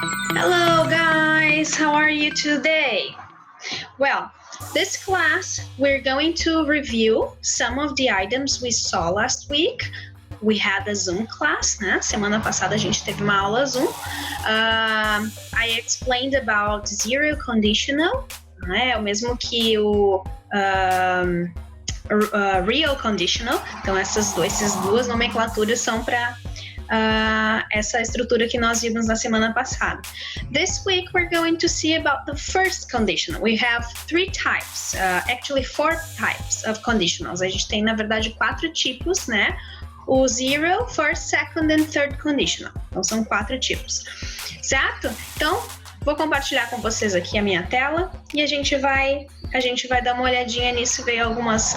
Hello guys, how are you today? Well, this class we're going to review some of the items we saw last week. We had a Zoom class, né? Semana passada a gente teve uma aula Zoom. I explained about zero conditional, né? É o mesmo que o real conditional. Então essas duas nomenclaturas são para essa estrutura que nós vimos na semana passada. This week we're going to see about the first conditional. We have three types, actually four types of conditionals. A gente tem na verdade 4 tipos, né? O zero, first, second and third conditional. Então são 4 tipos, certo? Então vou compartilhar com vocês aqui a minha tela e a gente vai dar uma olhadinha nisso e ver algumas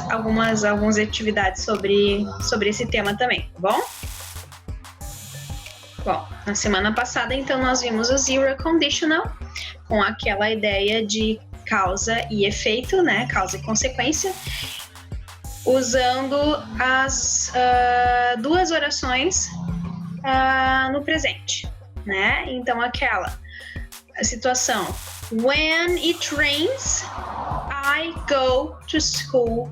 atividades sobre esse tema também, tá bom? Bom, na semana passada, então, nós vimos o zero conditional, com aquela ideia de causa e efeito, né? Causa e consequência, usando as 2 orações no presente, né? Então, aquela situação: When it rains, I go to school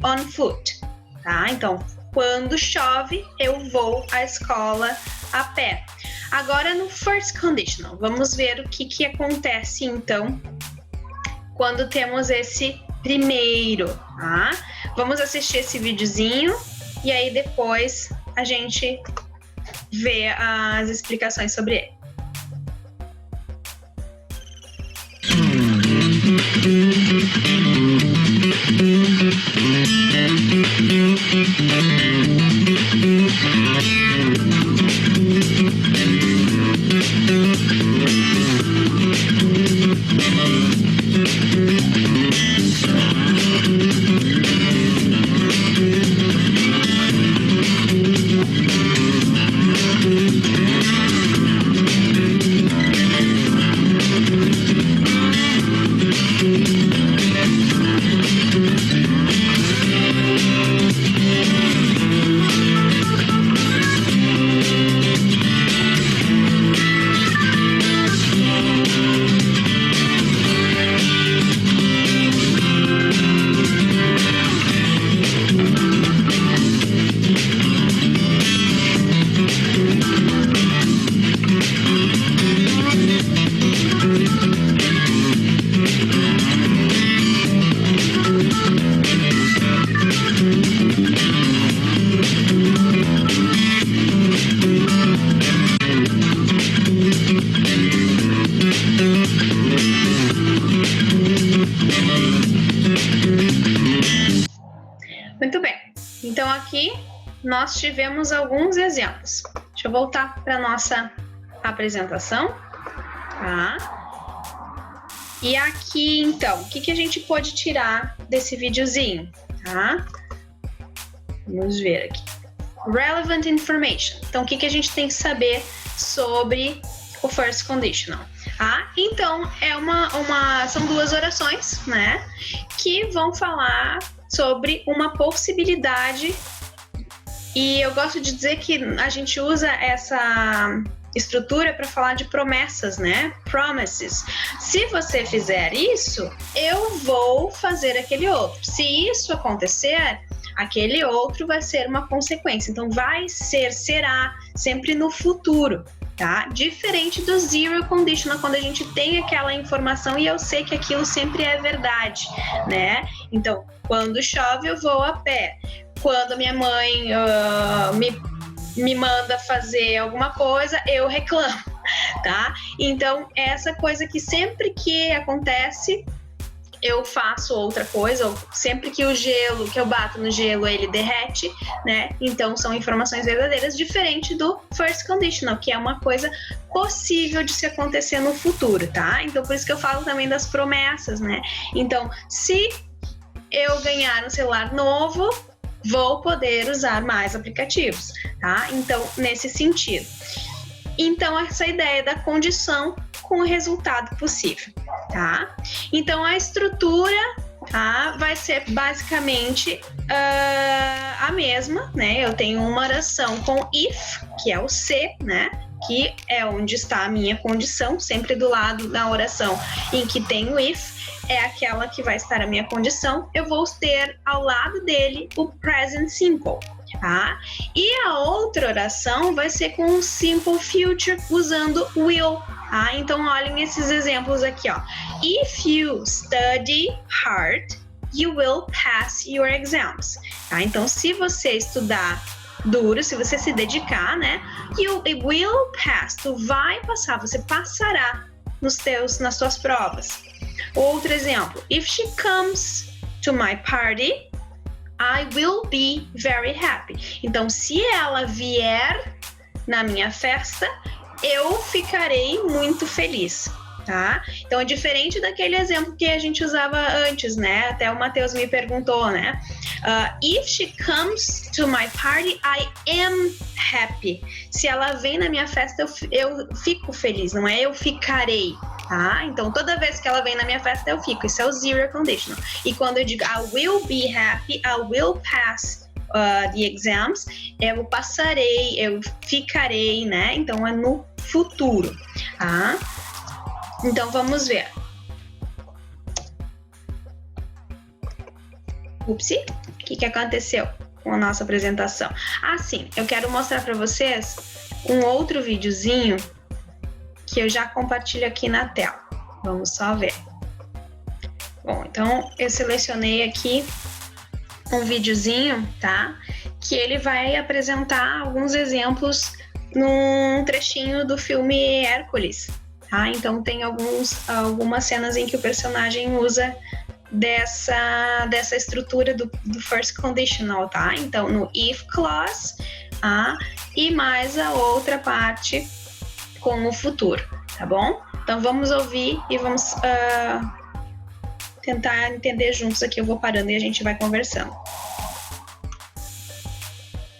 on foot. Tá? Então, quando chove, eu vou à escola a pé. Agora, no first conditional, vamos ver o que acontece, então, quando temos esse primeiro, tá? Vamos assistir esse videozinho e aí depois a gente vê as explicações sobre ele. Muito bem, então aqui nós tivemos alguns exemplos. Deixa eu voltar para a nossa apresentação, tá? E aqui, então, o que a gente pode tirar desse videozinho, tá? Vamos ver aqui. Relevant information. Então, o que a gente tem que saber sobre o first conditional? Ah, então, são 2 orações, né? Que vão falar sobre uma possibilidade, e eu gosto de dizer que a gente usa essa estrutura para falar de promessas, né? Promises. Se você fizer isso, eu vou fazer aquele outro. Se isso acontecer, aquele outro vai ser uma consequência. Então, será sempre no futuro, tá? Diferente do zero conditional, quando a gente tem aquela informação e eu sei que aquilo sempre é verdade, né? Então, quando chove, eu vou a pé. Quando minha mãe me manda fazer alguma coisa, eu reclamo, tá? Então, essa coisa que sempre que acontece, eu faço outra coisa, ou sempre que que eu bato no gelo, ele derrete, né? Então, são informações verdadeiras, diferente do first conditional, que é uma coisa possível de se acontecer no futuro, tá? Então, por isso que eu falo também das promessas, né? Então, se eu ganhar um celular novo, vou poder usar mais aplicativos, tá? Então, nesse sentido. Então, essa ideia da condição com o resultado possível, tá? Então, a estrutura, tá, vai ser basicamente a mesma, né? Eu tenho uma oração com if, que é o se, né? que é onde está a minha condição, sempre do lado da oração em que tem o if, é aquela que vai estar a minha condição, eu vou ter ao lado dele o present simple, tá? E a outra oração vai ser com o simple future usando will, tá? Então olhem esses exemplos aqui, ó. If you study hard, you will pass your exams, tá? Então se você estudar duro, se você se dedicar, né? You will pass, tu vai passar, você passará nas tuas provas. Outro exemplo, if she comes to my party, I will be very happy. Então, se ela vier na minha festa, eu ficarei muito feliz, tá? Então, é diferente daquele exemplo que a gente usava antes, né? Até o Matheus me perguntou, né? If she comes to my party, I am happy. Se ela vem na minha festa, eu fico feliz, não é eu ficarei, tá? Então, toda vez que ela vem na minha festa, eu fico. Isso é o zero conditional. E quando eu digo I will be happy, I will pass the exams, eu passarei, eu ficarei, né? Então, é no futuro, tá? Então, vamos ver. Upsi, o que aconteceu com a nossa apresentação? Ah, sim, eu quero mostrar para vocês um outro videozinho que eu já compartilho aqui na tela. Vamos só ver. Bom, então eu selecionei aqui um videozinho, tá? Que ele vai apresentar alguns exemplos num trechinho do filme Hércules, tá? Então tem algumas cenas em que o personagem usa dessa estrutura do first conditional, tá? Então no if clause, e mais a outra parte com o futuro, tá bom? Então vamos ouvir e vamos tentar entender juntos aqui. Eu vou parando e a gente vai conversando.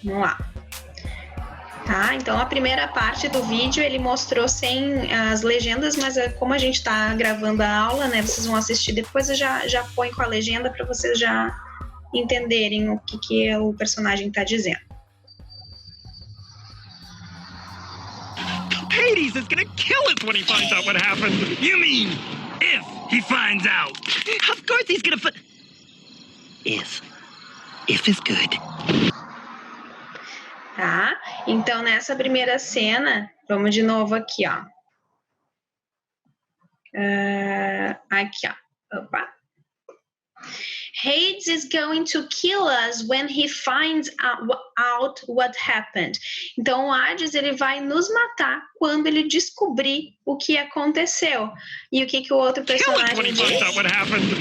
Vamos lá. Tá, então a primeira parte do vídeo ele mostrou sem as legendas, mas como a gente tá gravando a aula, né, vocês vão assistir depois, eu já põe com a legenda para vocês já entenderem o que o personagem tá dizendo. Hades is gonna kill us when he finds out what happened. You mean if he finds out? Of course he's gonna If is good. Tá? Então, nessa primeira cena, vamos de novo aqui, ó. Aqui, ó. Opa. Hades is going to kill us when he finds out what happened. Então, o Hades, ele vai nos matar quando ele descobrir o que aconteceu. E o que o outro personagem diz?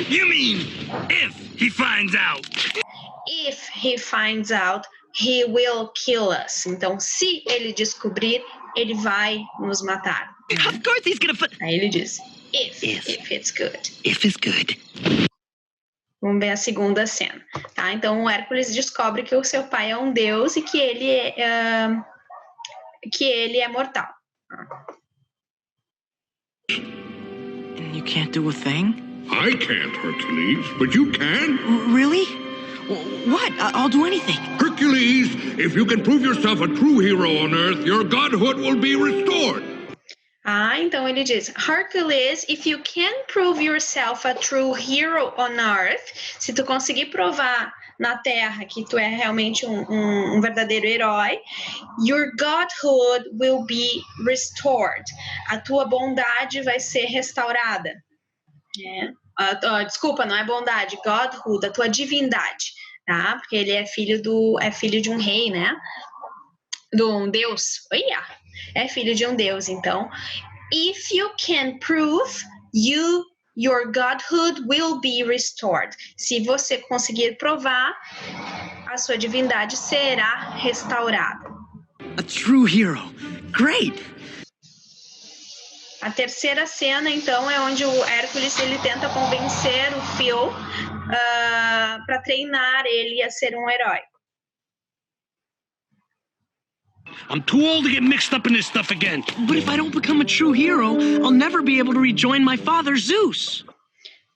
You mean if he finds out? If he finds out, he will kill us. Então, se ele descobrir, ele vai nos matar. Of course he's gonna Aí ele diz, if it's good. If is good. Vamos ver a segunda cena, tá? Então, o Hércules descobre que o seu pai é um deus e que ele é mortal. And you can't do a thing? I can't, Hercules, but you can. Really? What? I'll do anything. Hercules, if you can prove yourself a true hero on Earth, your godhood will be restored. Então ele diz, Hercules, if you can prove yourself a true hero on Earth, se tu conseguir provar na Terra que tu é realmente um verdadeiro herói, your godhood will be restored. A tua bondade vai ser restaurada. Desculpa, não é bondade, godhood, a tua divindade, tá? Porque ele é filho de um rei, né? De um deus. É filho de um deus, então. If you can prove, your godhood will be restored. Se você conseguir provar, a sua divindade será restaurada. A true hero. Great! A terceira cena, então, é onde o Hércules ele tenta convencer o Phil para treinar ele a ser um herói. I'm too old to get mixed up in this stuff again. But if I don't become a true hero, I'll never be able to rejoin my father, Zeus.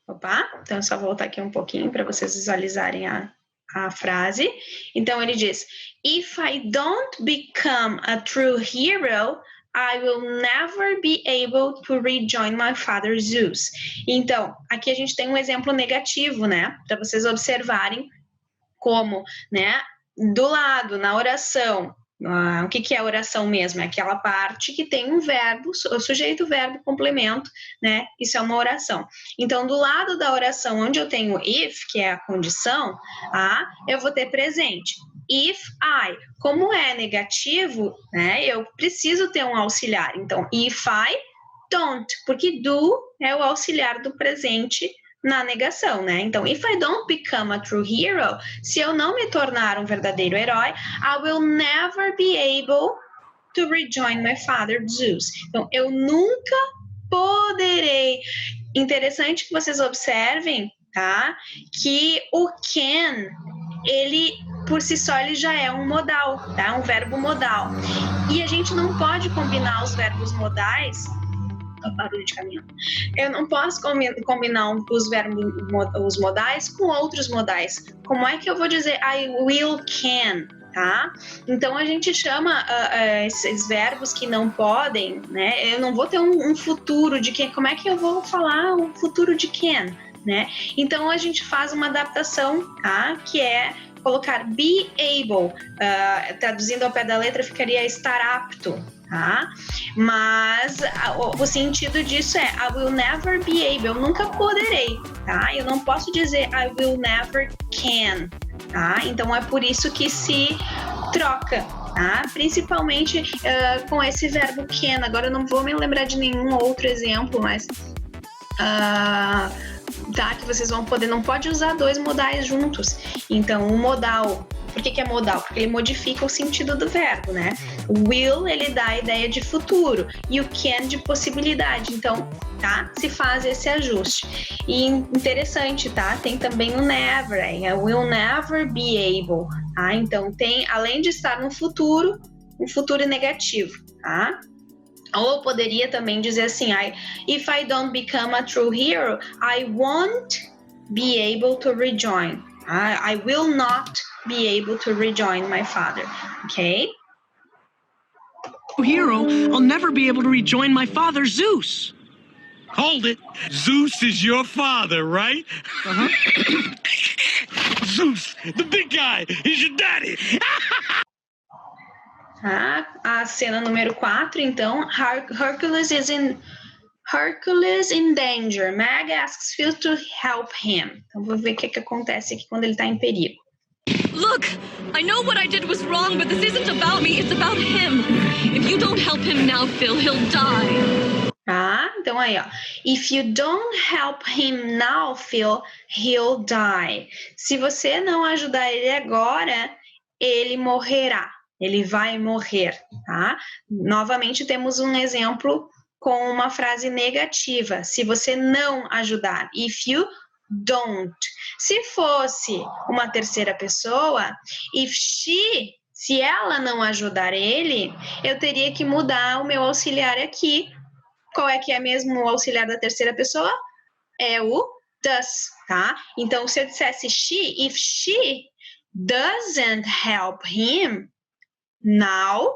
Opa, então é só voltar aqui um pouquinho para vocês visualizarem a frase. Então ele diz, if I don't become a true hero, I will never be able to rejoin my father Zeus. Então, aqui a gente tem um exemplo negativo, né? Para vocês observarem como, né? Do lado, na oração, o que é a oração mesmo? É aquela parte que tem um verbo, sujeito, verbo, complemento, né? Isso é uma oração. Então, do lado da oração, onde eu tenho if, que é a condição, eu vou ter presente. If I, como é negativo, né? Eu preciso ter um auxiliar. Então, if I don't, porque do é o auxiliar do presente na negação, né? Então, if I don't become a true hero, se eu não me tornar um verdadeiro herói, I will never be able to rejoin my father Zeus. Então, eu nunca poderei. Interessante que vocês observem, tá? Que o can, ele por si só ele já é um modal, tá? Um verbo modal. E a gente não pode combinar os verbos modais. Barulho de caminhão. Eu não posso combinar os modais com outros modais. Como é que eu vou dizer I will can, tá? Então a gente chama esses verbos que não podem, né? Eu não vou ter um futuro de can. Como é que eu vou falar o futuro de can, né? Então a gente faz uma adaptação, tá? Que é colocar be able, traduzindo ao pé da letra ficaria estar apto, tá? Mas o sentido disso é I will never be able, eu nunca poderei, tá? Eu não posso dizer I will never can, tá? Então é por isso que se troca, tá? Principalmente com esse verbo can. Agora eu não vou me lembrar de nenhum outro exemplo, mas tá? Que vocês vão poder, não pode usar dois modais juntos. Então, o modal, por que é modal? Porque ele modifica o sentido do verbo, né? O will, ele dá a ideia de futuro e o can de possibilidade. Então, tá? Se faz esse ajuste. E interessante, tá? Tem também o never, I will never be able, tá? Então, tem, além de estar no futuro, um futuro negativo, tá? Ou poderia também dizer assim, if I don't become a true hero, I won't be able to rejoin. I will not be able to rejoin my father. Okay? Hero, I'll never be able to rejoin my father Zeus. Hold it. Zeus is your father, right? Uh-huh. Zeus, the big guy, is your daddy. Tá? A cena número 4, então, Hercules in danger. Meg asks Phil to help him. Então, vou ver o que acontece aqui quando ele está em perigo. Look, I know what I did was wrong, but this isn't about me, it's about him. If you don't help him now, Phil, he'll die. Tá? Então, aí, ó. If you don't help him now, Phil, he'll die. Se você não ajudar ele agora, ele morrerá. Ele vai morrer, tá? Novamente temos um exemplo com uma frase negativa. Se você não ajudar, if you don't. Se fosse uma terceira pessoa, if she, se ela não ajudar ele, eu teria que mudar o meu auxiliar aqui. Qual é que é mesmo o auxiliar da terceira pessoa? É o does, tá? Então, se eu dissesse she, if she doesn't help him, now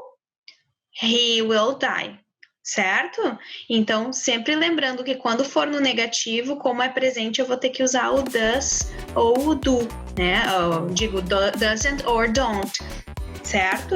he will die, certo? Então, sempre lembrando que quando for no negativo, como é presente, eu vou ter que usar o does ou o do, né? Eu digo doesn't or don't, certo?